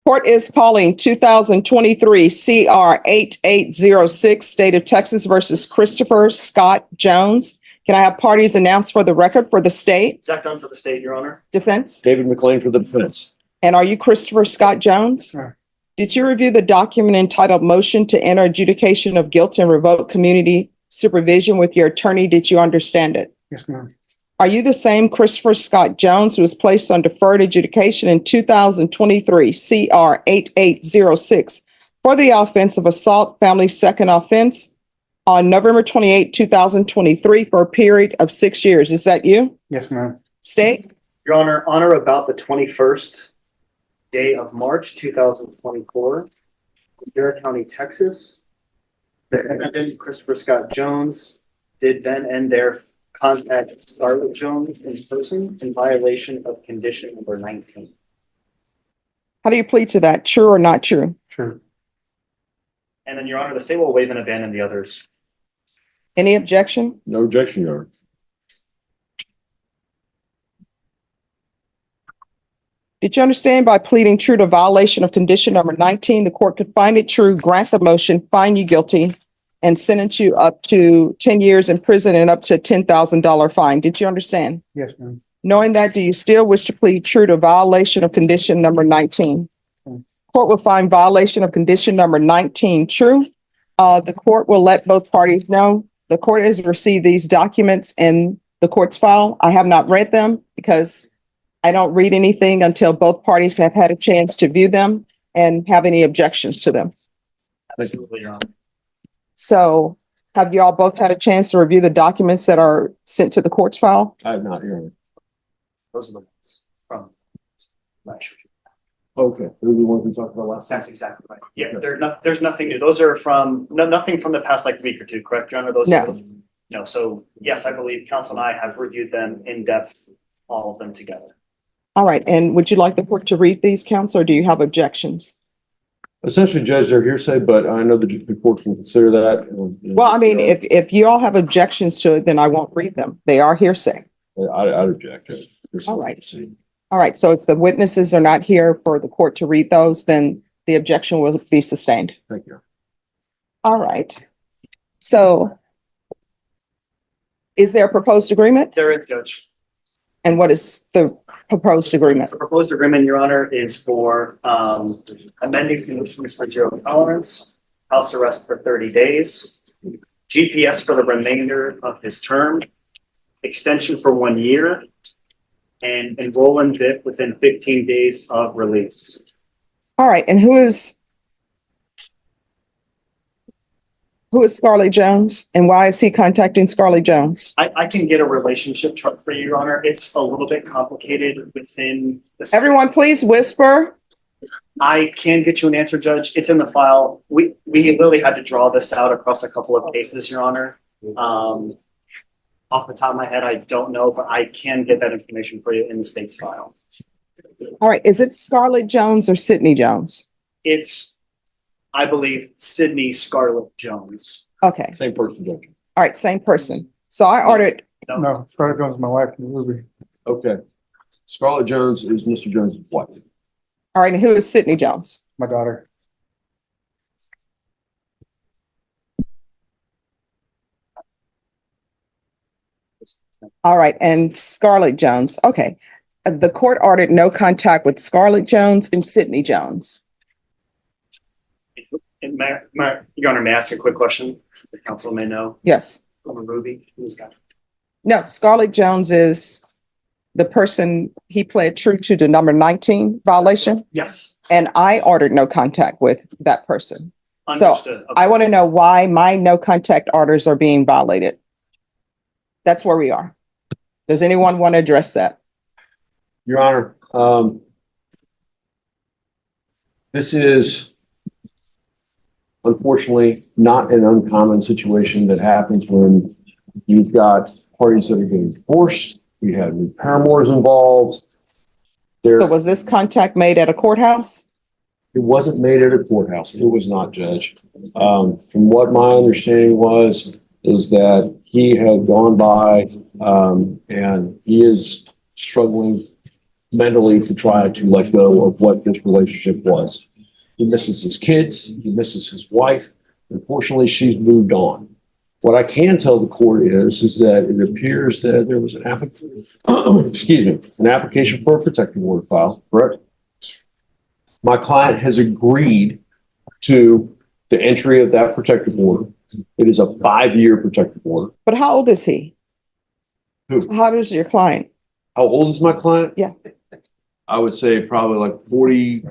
Court is calling 2023 CR 8806, State of Texas versus Christopher Scott Jones. Can I have parties announced for the record for the state? Zach Dunn for the state, Your Honor. Defense? David McLean for the defense. And are you Christopher Scott Jones? Sure. Did you review the document entitled Motion to Enter Adjudication of Guilt and Revoke Community Supervision with your attorney? Did you understand it? Yes, ma'am. Are you the same Christopher Scott Jones who was placed on deferred adjudication in 2023 CR 8806 for the offense of assault, family second offense on November 28, 2023 for a period of 6 years? Is that you? Yes, ma'am. State? Your Honor, on or about the 21st day of March 2024, in Garrett County, Texas, the defendant, Christopher Scott Jones, did then and there contact Scarlett Jones in person in violation of condition number 19. How do you plead to that? True or not true? True. And then, Your Honor, the state will waive and abandon the others. Any objection? No objection, Your Honor. Did you understand by pleading true to violation of condition number 19, the court could find it true, grant the motion, find you guilty, and sentence you up to 10 years in prison and up to a $10,000 fine? Did you understand? Yes, ma'am. Knowing that, do you still wish to plead true to violation of condition number 19? Court will find violation of condition number 19 true. The court will let both parties know. The court has received these documents in the court's file. I have not read them because I don't read anything until both parties have had a chance to view them and have any objections to them. Absolutely, Your Honor. So have you all both had a chance to review the documents that are sent to the court's file? I have not, Your Honor. Those are the ones from last year. Okay, those are the ones we talked about last time. That's exactly right. Yeah, there's nothing new. Those are from, nothing from the past like week or two, correct, Your Honor? Those No. No, so yes, I believe counsel and I have reviewed them in depth, all of them together. All right. And would you like the court to read these, counsel, or do you have objections? Essentially, Judge, they're hearsay, but I know the court can consider that. Well, I mean, if you all have objections to it, then I won't read them. They are hearsay. I'd object. All right. All right. So if the witnesses are not here for the court to read those, then the objection will be sustained. Thank you. All right. So is there a proposed agreement? There is, Judge. And what is the proposed agreement? The proposed agreement, Your Honor, is for amending conditions for zero tolerance, house arrest for 30 days, GPS for the remainder of his term, extension for 1 year, and enroll in VIP within 15 days of release. All right. And who is Scarlett Jones and why is he contacting Scarlett Jones? I can get a relationship chart for you, Your Honor. It's a little bit complicated within the. Everyone, please whisper. I can get you an answer, Judge. It's in the file. We literally had to draw this out across a couple of cases, Your Honor. Off the top of my head, I don't know, but I can get that information for you in the state's file. All right. Is it Scarlett Jones or Sydney Jones? It's, I believe, Sydney Scarlett Jones. Okay. Same person, Judge. All right. Same person. So I ordered. No, Scarlett Jones is my wife, Ruby. Okay. Scarlett Jones is Mr. Jones' wife. All right. And who is Sydney Jones? My daughter. All right. And Scarlett Jones. Okay. The court ordered no contact with Scarlett Jones and Sydney Jones. And Your Honor, may I ask a quick question? The council may know. Yes. Ruby, who is that? No, Scarlett Jones is the person he pled true to the number 19 violation. Yes. And I ordered no contact with that person. So Understood. Okay. I want to know why my no contact orders are being violated. That's where we are. Does anyone want to address that? Your Honor, this is unfortunately not an uncommon situation that happens when you've got parties that are getting divorced. We have new paramours involved. So was this contact made at a courthouse? It wasn't made at a courthouse. It was not, Judge. From what my understanding is that he had gone by and he is struggling mentally to try to let go of what this relationship was. He misses his kids, he misses his wife. Unfortunately, she's moved on. What I can tell the court is that it appears that there was an an application for a protective order filed, correct? My client has agreed to the entry of that protective order. It is a 5-year protective order. But how old is he? Who? How old is your client? How old is my client? Yeah. I would say probably like 40,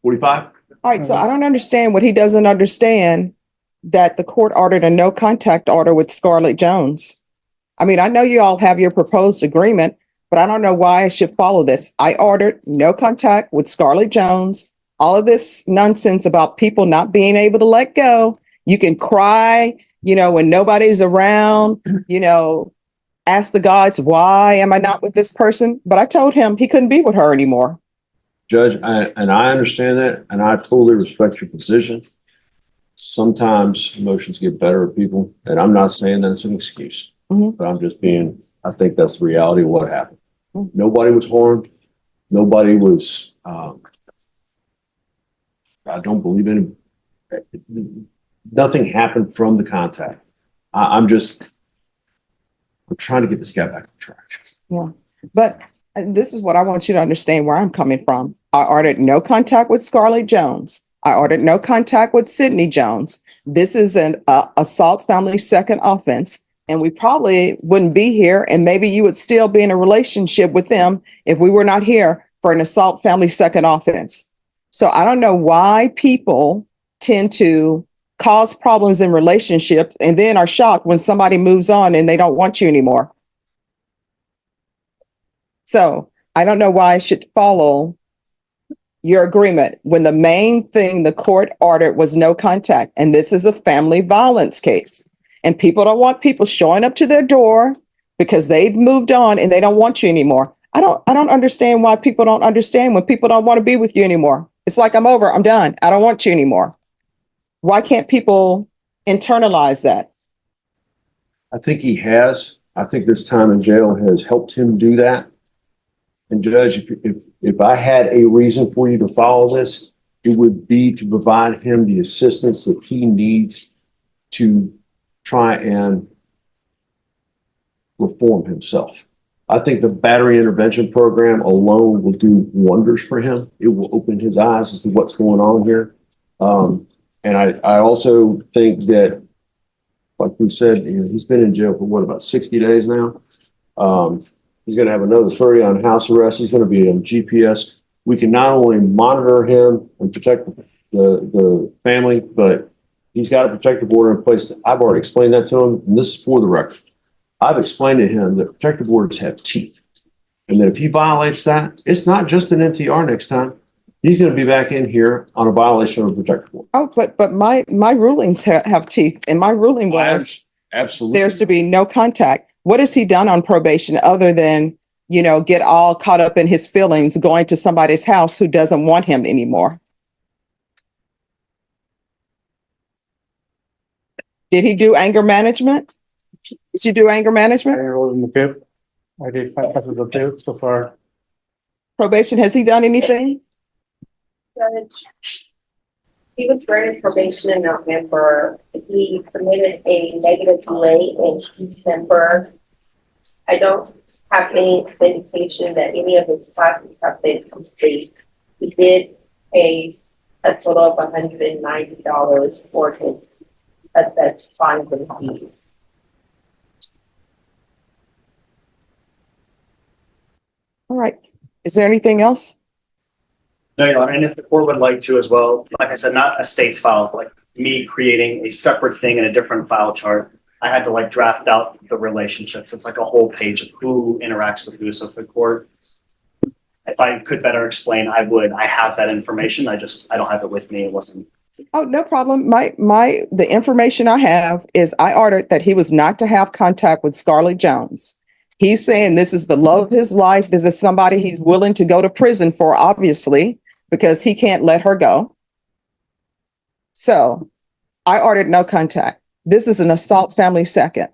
45. All right, so I don't understand what he doesn't understand, that the court ordered a no contact order with Scarlett Jones. I mean, I know you all have your proposed agreement, but I don't know why I should follow this. I ordered no contact with Scarlett Jones. All of this nonsense about people not being able to let go. You can cry, when nobody's around, ask the gods, why am I not with this person? But I told him he couldn't be with her anymore. Judge, I understand that, and I totally respect your position. Sometimes emotions get better at people, and I'm not saying that's an excuse, but I think that's the reality of what happened. Nobody was harmed. Nobody was, I don't believe in it. Nothing happened from the contact. I'm trying to get this guy back on track. Yeah, but this is what I want you to understand where I'm coming from. I ordered no contact with Scarlett Jones. I ordered no contact with Sydney Jones. This is an assault family second offense, and we probably wouldn't be here, and maybe you would still be in a relationship with them if we were not here for an assault family second offense. So I don't know why people tend to cause problems in relationships and then are shocked when somebody moves on and they don't want you anymore. So I don't know why I should follow your agreement when the main thing the court ordered was no contact. And this is a family violence case. And people don't want people showing up to their door because they've moved on and they don't want you anymore. I don't understand why people don't understand when people don't want to be with you anymore. It's like, I'm over, I'm done. I don't want you anymore. Why can't people internalize that? I think he has. I think this time in jail has helped him do that. And Judge, if I had a reason for you to follow this, it would be to provide him the assistance that he needs to try and reform himself. I think the battery intervention program alone will do wonders for him. It will open his eyes as to what's going on here. And I also think that, like we said, he's been in jail for about 60 days now. He's going to have another 30 on house arrest. He's going to be on GPS. We can not only monitor him and protect the family, but he's got a protective order in place. I've already explained that to him, and this is for the record. I've explained to him that protective orders have teeth, and that if he violates that, it's not just an MTR next time. He's going to be back in here on a violation of a protective order. Oh, but my rulings have teeth, and my ruling was Absolutely. there's to be no contact. What has he done on probation other than, get all caught up in his feelings going to somebody's house who doesn't want him anymore? Did he do anger management? Did you do anger I management? enrolled in the PIP. I did 5 classes of PIP so far. Probation, has he done anything? Judge, he was granted probation in November. He submitted a negative delay in December. I don't have any indication that any of his classes have been complete. He did pay a total of $190 for his assessed fines and fees. All right. Is there anything else? No, Your Honor, and if the court would like to as well, like I said, not a state's file, like me creating a separate thing in a different file chart. I had to draft out the relationships. It's like a whole page of who interacts with who. So if the court, if I could better explain, I would. I have that information. I don't have it with me. It wasn't. Oh, no problem. The information I have is I ordered that he was not to have contact with Scarlett Jones. He's saying this is the love of his life. This is somebody he's willing to go to prison for, obviously, because he can't let her go. So I ordered no contact. This is an assault family second.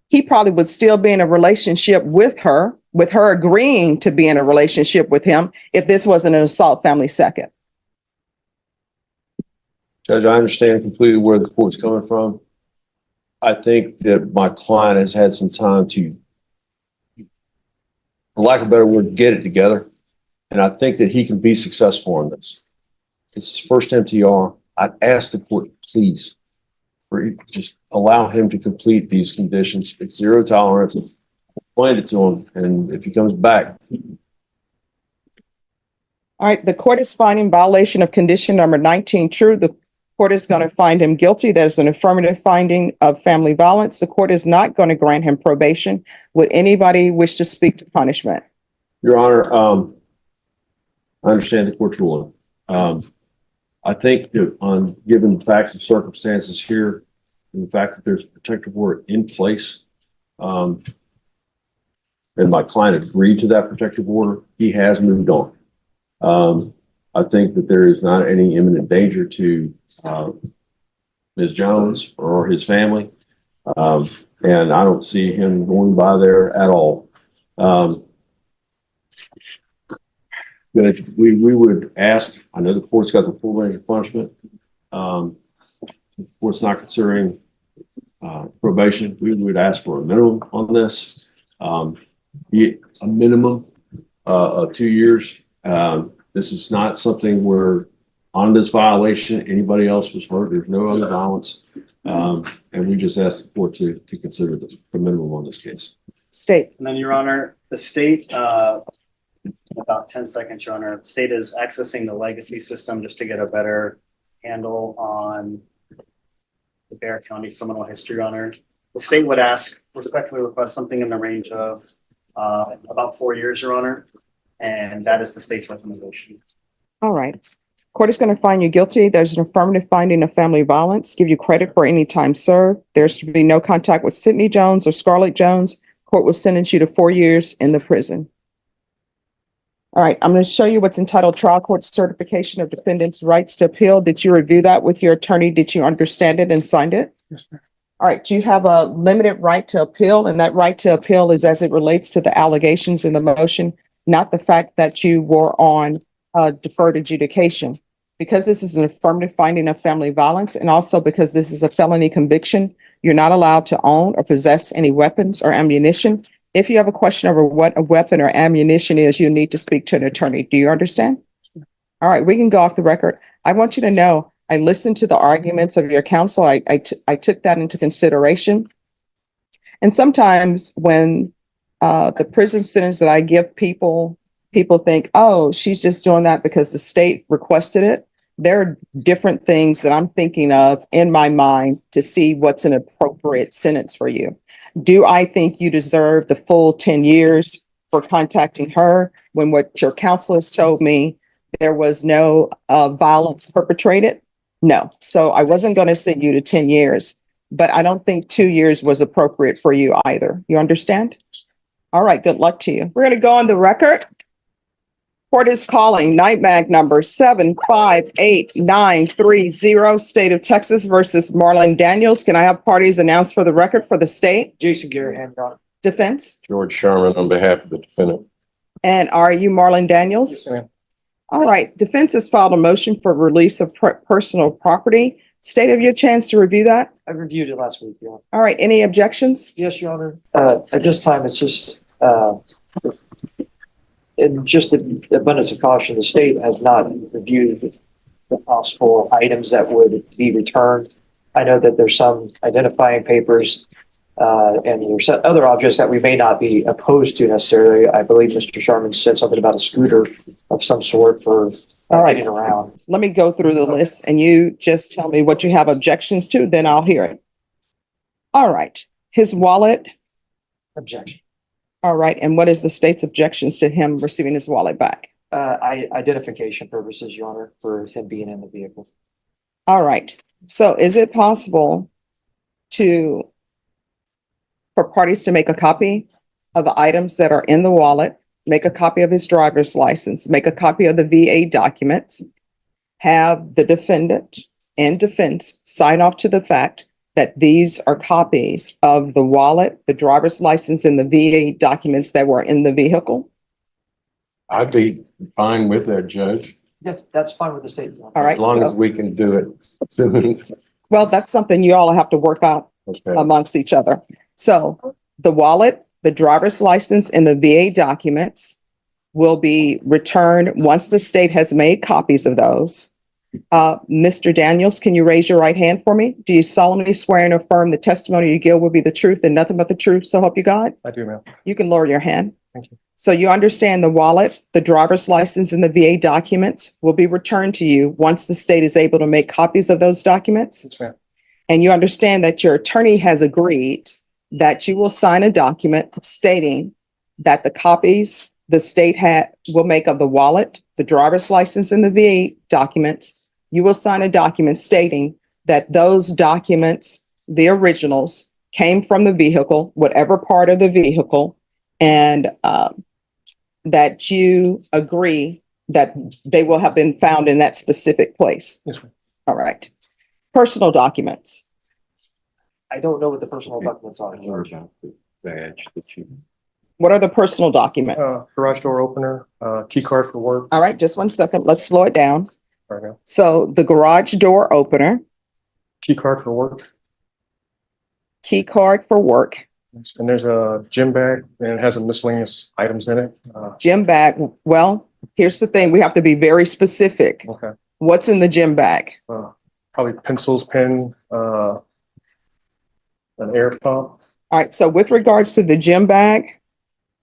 He probably would still be in a relationship with her with her agreeing to be in a relationship with him if this wasn't an assault family second. Judge, I understand completely where the court's coming from. I think that my client has had some time to, for lack of a better word, get it together. And I think that he can be successful in this. It's his first MTR. I'd ask the court, please, just allow him to complete these conditions. It's zero tolerance. Explain it to him. And if he comes back, All right, the court is finding violation of condition number 19 true. The court is going to find him guilty. There's an affirmative finding of family violence. The court is not going to grant him probation. Would anybody wish to speak to punishment? Your Honor, I understand the court's ruling. I think that given the facts and circumstances here, and the fact that there's a protective order in place, and my client agreed to that protective order, he has moved on. I think that there is not any imminent danger to Ms. Jones or his family, and I don't see him going by there at all. We would ask, I know the court's got the full range of punishment. The court's not considering probation. We would ask for a minimum on this, be a minimum of 2 years. This is not something where on this violation, anybody else was hurt. There's no other violence. And we just ask the court to consider the minimum on this case. State. And then, Your Honor, the state, about 10 seconds, Your Honor, the state is accessing the legacy system just to get a better handle on the Bear County criminal history, Your Honor. The state would respectfully request something in the range of about 4 years, Your Honor. And that is the state's recommendation. All right. Court is going to find you guilty. There's an affirmative finding of family violence. Give you credit for any time served. There's to be no contact with Sydney Jones or Scarlett Jones. Court will sentence you to 4 years in the prison. All right. I'm going to show you what's entitled Trial Court Certification of Defendant's Rights to Appeal. Did you review that with your attorney? Did you understand it and signed it? Yes, ma'am. All right. Do you have a limited right to appeal? And that right to appeal is as it relates to the allegations in the motion, not the fact that you were on deferred adjudication. Because this is an affirmative finding of family violence, and also because this is a felony conviction, you're not allowed to own or possess any weapons or ammunition. If you have a question over what a weapon or ammunition is, you need to speak to an attorney. Do you understand? All right, we can go off the record. I want you to know, I listened to the arguments of your counsel. I took that into consideration. And sometimes when the prison sentence that I give people think, oh, she's just doing that because the state requested it. There are different things that I'm thinking of in my mind to see what's an appropriate sentence for you. Do I think you deserve the full 10 years for contacting her when what your counsel has told me there was no violence perpetrated? No. So I wasn't going to send you to 10 years, but I don't think 2 years was appropriate for you either. You understand? All right. Good luck to you. We're going to go on the record. Court is calling NIMAG number 758930, State of Texas versus Marlon Daniels. Can I have parties announced for the record for the state? Jason Garrett, hand on. Defense? George Sherman on behalf of the defendant. And are you Marlon Daniels? Yes, ma'am. All right. Defense has filed a motion for release of personal property. State, have you a chance to review that? I reviewed it last week, yeah. All right. Any objections? Yes, Your Honor. At this time, it's just, in just an abundance of caution, the state has not reviewed the possible items that would be returned. I know that there's some identifying papers, and there's other objects that we may not be opposed to necessarily. I believe Mr. Sharman said something about a scooter of some sort for All right. getting around. Let me go through the list and you just tell me what you have objections to, then I'll hear it. All right. His wallet. Objection. All right. And what is the state's objections to him receiving his wallet back? Identification purposes, Your Honor, for him being in the vehicle. All right. So is it possible for parties to make a copy of the items that are in the wallet, make a copy of his driver's license, make a copy of the VA documents, have the defendant and defense sign off to the fact that these are copies of the wallet, the driver's license, and the VA documents that were in the vehicle? I'd be fine with that, Judge, Yes, that's fine with the state. All right. as long as we can do it soon. Well, that's something you all have to work out Okay. amongst each other. So the wallet, the driver's license, and the VA documents will be returned once the state has made copies of those. Mr. Daniels, can you raise your right hand for me? Do you solemnly swear and affirm the testimony you give will be the truth and nothing but the truth, so help you God? I do, ma'am. You can lower your hand. Thank you. So you understand the wallet, the driver's license, and the VA documents will be returned to you once the state is able to make copies of those documents? Yes, ma'am. And you understand that your attorney has agreed that you will sign a document stating that the copies the state will make of the wallet, the driver's license, and the VA documents, you will sign a document stating that those documents, the originals, came from the vehicle, whatever part of the vehicle, and that you agree that they will have been found in that specific place. Yes, ma'am. All right. Personal documents. I don't know what the personal documents are. Badge that you. What are the personal documents? Garage door opener, key card for work. All right, just one second. Let's slow it down. Right now. So the garage door opener, Key card for work. key card for work, And there's a gym bag and it has a miscellaneous items in it. gym bag. Well, here's the thing. We have to be very specific. Okay. What's in the gym bag? Probably pencils, pen, an air pump. All right, so with regards to the gym bag,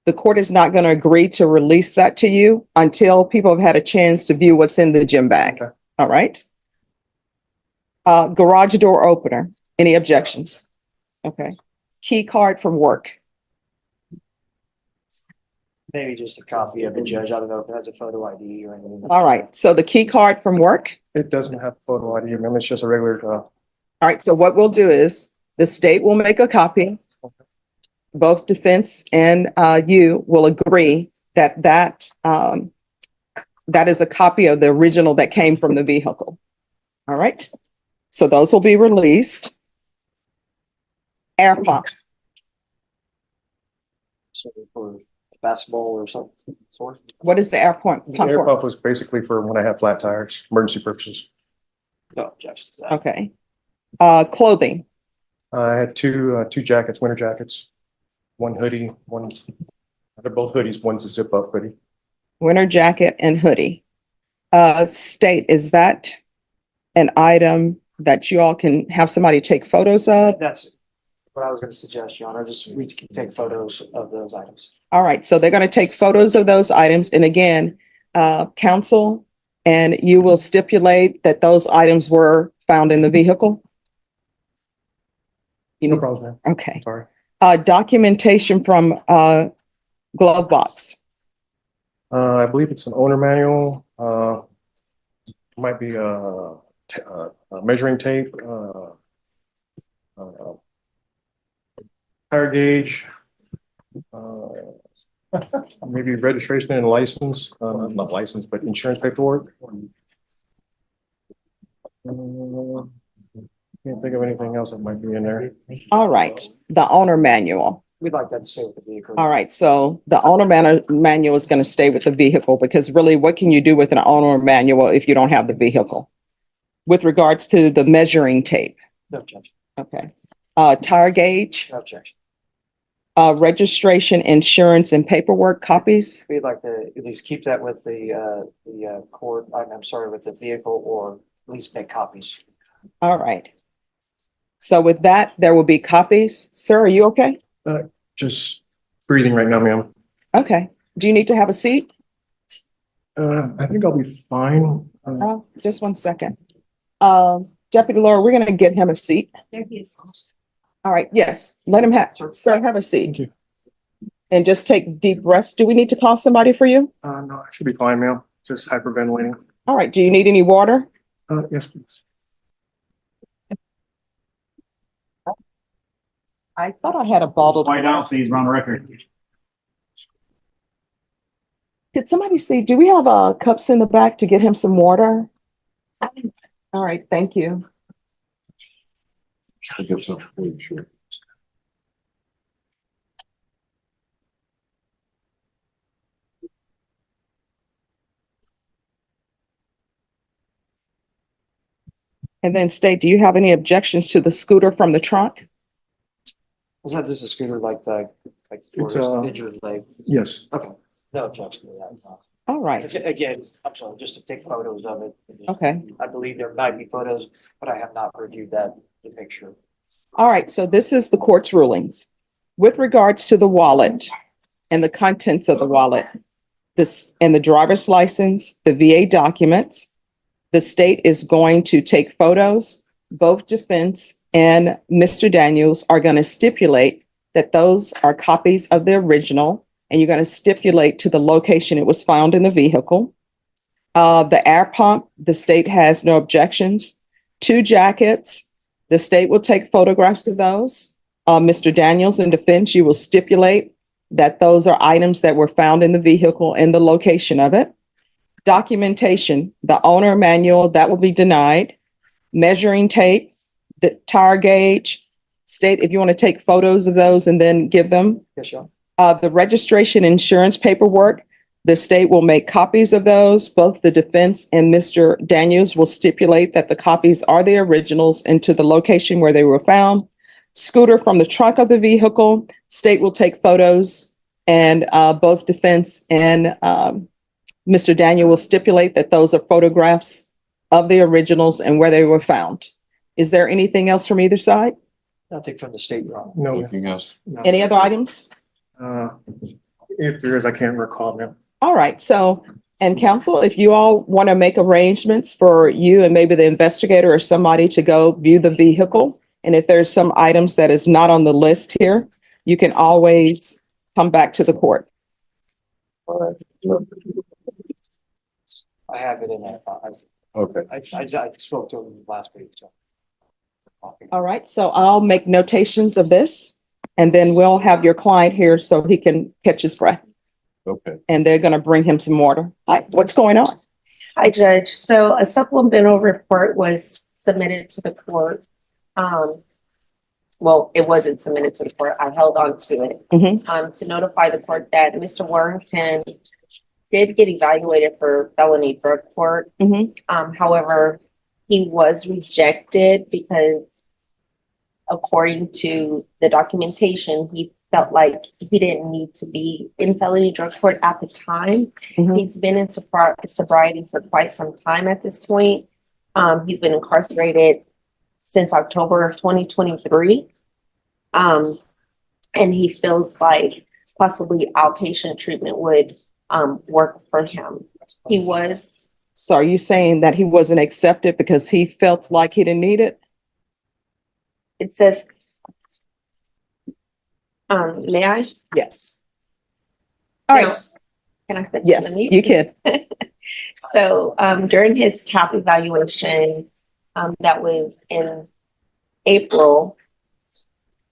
the court is not going to agree to release that to you until people have had a chance to view what's in the gym bag. Okay. All right. Garage door opener. Any objections? Okay. Key card from work. Maybe just a copy of it, Judge. I don't know if it has a photo ID or anything. All right. So the key card from work. It doesn't have photo ID, ma'am. It's just a regular, All right. So what we'll do is the state will make a copy. Both defense and you will agree that that is a copy of the original that came from the vehicle. All right. So those will be released. Air pump. So for basketball or something. Sort. What is the air pump? the air pump was basically for when I have flat tires, emergency purposes. No objections to that. Okay. Clothing. I had two jackets, winter jackets, one hoodie, they're both hoodies. One's a zip up hoodie. Winter jacket and hoodie. State, is that an item that you all can have somebody take photos of? That's what I was going to suggest, Your Honor. Just we can take photos of those items. All right, so they're going to take photos of those items. And again, counsel, and you will stipulate that those items were found in the vehicle? You No know, problem, man. okay. Sorry. Documentation from glove box. I believe it's an owner manual, might be a measuring tape, tire gauge, maybe registration and license, not license, but insurance paperwork. Can't think of anything else that might be in there. All right, the owner manual. We'd like that to stay with the vehicle. All right, so the owner manual is going to stay with the vehicle because really, what can you do with an owner manual if you don't have the vehicle? With regards to the measuring tape, No objection. okay. Tire gauge, No objection. registration, insurance, and paperwork copies. We'd like to at least keep that with the court. I'm sorry, with the vehicle, or at least make copies. All right. So with that, there will be copies. Sir, are you okay? Just breathing right now, ma'am. Okay. Do you need to have a seat? I think I'll be fine. Just one second. Deputy Laura, we're going to get him a seat. There he is. All right. Yes, let him have, sir, have a seat. Thank you. And just take deep breaths. Do we need to call somebody for you? No, I should be fine, ma'am. Just hyperventilating. All right. Do you need any water? Yes, please. I thought I had a bottle. Quiet down, please, we're on record. Could somebody see, do we have cups in the back to get him some water? All right. Thank you. I get something for you, sure. And then state, do you have any objections to the scooter from the trunk? Is that this is scooter like It's, for injured legs? Yes. Okay, no objection to that. All right, Again, I'm sorry, just to take photos of it. okay. I believe there might be photos, but I have not reviewed that to make sure. All right, so this is the court's rulings. With regards to the wallet and the contents of the wallet, this and the driver's license, the VA documents, the state is going to take photos. Both defense and Mr. Daniels are going to stipulate that those are copies of the original, and you're going to stipulate to the location it was found in the vehicle. The air pump, the state has no objections. 2 jackets, the state will take photographs of those. Mr. Daniels in defense, you will stipulate that those are items that were found in the vehicle and the location of it. Documentation, the owner manual, that will be denied. Measuring tape, the tire gauge, state if you want to take photos of those and then give them. Yes, Sean? The registration insurance paperwork, the state will make copies of those. Both the defense and Mr. Daniels will stipulate that the copies are the originals and to the location where they were found. Scooter from the trunk of the vehicle, state will take photos, and both defense and Mr. Daniel will stipulate that those are photographs of the originals and where they were found. Is there anything else from either side? Nothing from the state, Your Honor. No, ma'am. Anything else? No. Any other items? If there is, I can't recall now. All right, so, and counsel, if you all want to make arrangements for you and maybe the investigator or somebody to go view the vehicle, and if there's some items that is not on the list here, you can always come back to the court. I have it in there. Okay. I spoke to him last week, so. All right, so I'll make notations of this, and then we'll have your client here so he can catch his breath, Okay. and they're going to bring him some water. Hi, what's going on? Hi, Judge. So a supplemental report was submitted to the court. Well, it wasn't submitted to the court. I held on to it. To notify the court that Mr. Warrington did get evaluated for felony drug court. However, he was rejected because according to the documentation, he felt like he didn't need to be in felony drug court at the time. He's been in sobriety for quite some time at this point. He's been incarcerated since October of 2023. And he feels like possibly outpatient treatment would work for him. He was. So are you saying that he wasn't accepted because he felt like he didn't need it? It says, may I? Yes. All right. Can I? Yes, you can. So during his TAP evaluation, that was in April,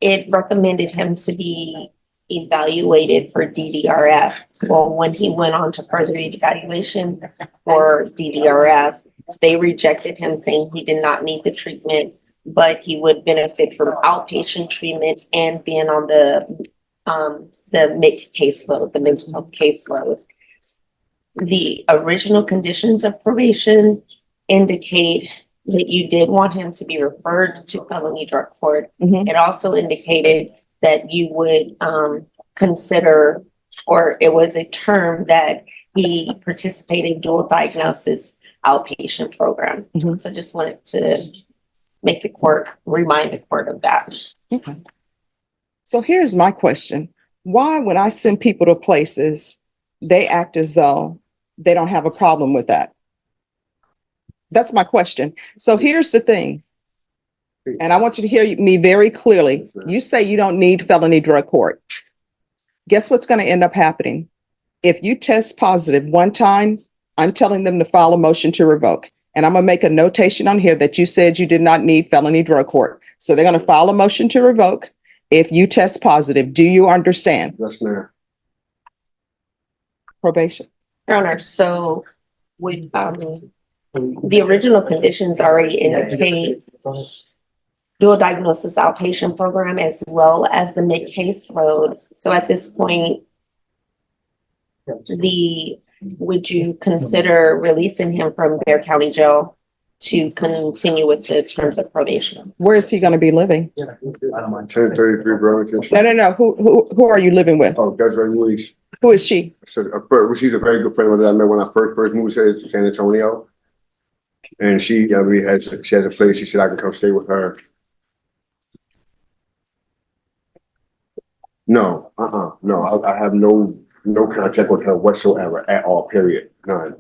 it recommended him to be evaluated for DDRF. Well, when he went on to further evaluation for DDRF, they rejected him, saying he did not need the treatment, but he would benefit from outpatient treatment and being on the mixed caseload, the mental health caseload. The original conditions of probation indicate that you did want him to be referred to felony drug court. It also indicated that you would consider, or it was a term that he participated in dual diagnosis outpatient program. So I just wanted to make the court, remind the court of that. Okay. So here's my question. Why, when I send people to places, they act as though they don't have a problem with that? That's my question. So here's the thing. And I want you to hear me very clearly. You say you don't need felony drug court. Guess what's going to end up happening? If you test positive one time, I'm telling them to file a motion to revoke. And I'm going to make a notation on here that you said you did not need felony drug court. So they're going to file a motion to revoke if you test positive. Do you understand? Yes, ma'am. Probation. Your Honor, so with the original conditions already indicate dual diagnosis outpatient program as well as the mid-case load. So at this point, would you consider releasing him from Bear County Jail to continue with the terms of probation? Where is he gonna be living? I don't mind. 1033 Burlington. No. Who are you living with? Oh, that's right, Louise. Who is she? So, she's a very good friend that I met when I first moved to San Antonio. And she has a place. She said I can come stay with her. No, no, I have no contact with her whatsoever at all, period. None.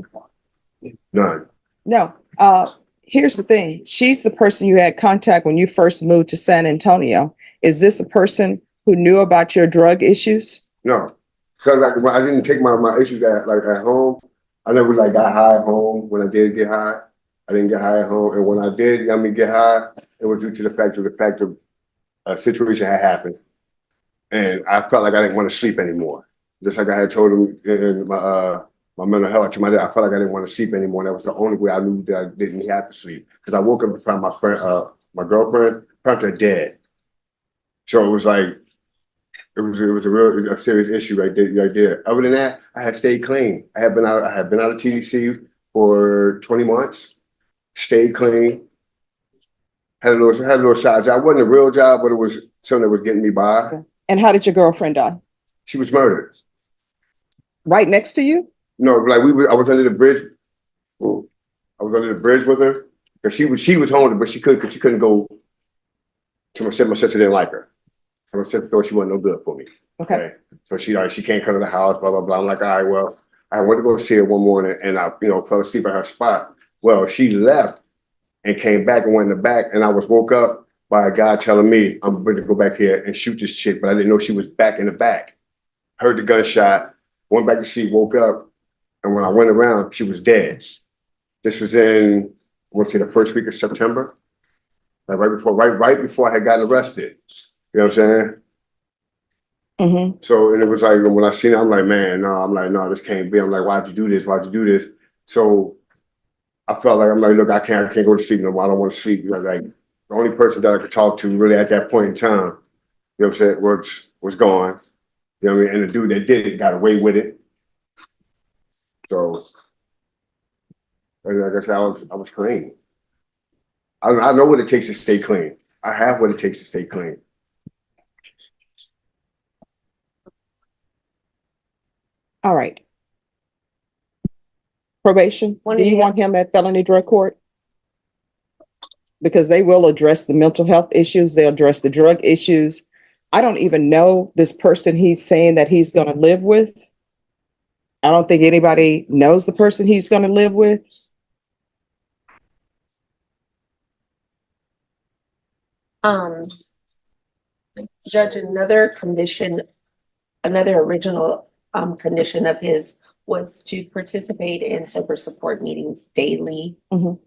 No, here's the thing. She's the person you had contact when you first moved to San Antonio. Is this a person who knew about your drug issues? No. So like when I didn't take my issues at home. I never got high at home. When I did get high, I didn't get high at home. And when I did, get high, it was due to the fact of a situation had happened. And I felt like I didn't want to sleep anymore. Just like I had told him in my mental health, I felt like I didn't want to sleep anymore. That was the only way I knew that I didn't have to sleep. Because I woke up to find my girlfriend, found her dead. So it was like, it was a serious issue right there. Other than that, I had stayed clean. I had been out of TDC for 20 months, stayed clean. Had a little side job. It wasn't a real job, but it was something that was getting me by. And how did your girlfriend die? She was murdered. Right next to you? No, I was under the bridge. I was under the bridge with her because she was home, but she couldn't go to my sister didn't like her. My sister thought she wasn't no good for me. Okay. So she can't come to the house, blah, blah, blah. I'm like, all right, well, I went to go see her one morning and I, fell asleep at her spot. Well, she left and came back and went in the back and I was woke up by a guy telling me I'm going to go back here and shoot this chick, but I didn't know she was back in the back. Heard the gunshot, went back to sleep, woke up, and when I went around, she was dead. This was in, I want to say the first week of September, right before I had gotten arrested. You know what I'm saying? Mm-hmm. So, and it was like, when I seen it, I'm like, man, no, this can't be. I'm like, why'd you do this? Why'd you do this? So I felt like, I'm like, look, I can't go to sleep no more. I don't want to sleep. Like, the only person that I could talk to really at that point in time, you know what I'm saying, was gone. You know what I mean? And the dude that did it got away with it. So, like I said, I was clean. I know what it takes to stay clean. I have what it takes to stay clean. All right. Probation, do you want him at felony drug court? Because they will address the mental health issues, they'll address the drug issues. I don't even know this person he's saying that he's gonna live with. I don't think anybody knows the person he's gonna live with. Judge, another original condition of his was to participate in sober support meetings daily. Mhm.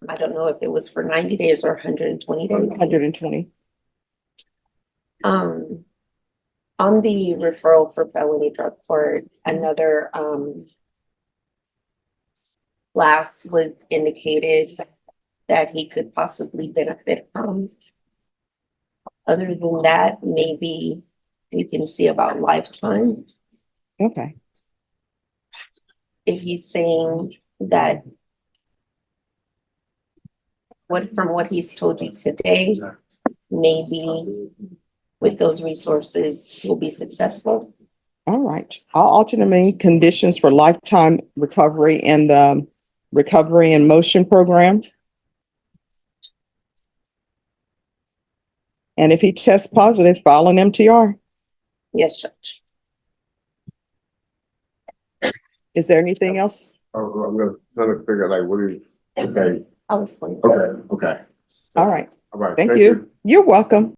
I don't know if it was for 90 days or 120 days. 120. On the referral for felony drug court, another class was indicated that he could possibly benefit from. Other than that, maybe we can see about lifetime. Okay. If he's saying that from what he's told you today, maybe with those resources will be successful. All right. I'll alternate conditions for lifetime recovery and the recovery and motion program. And if he tests positive, file an MTR. Yes, Judge. Is there anything else? I'm trying to figure out what is, okay, I'll explain. okay. All right. All right. Thank you. You're welcome.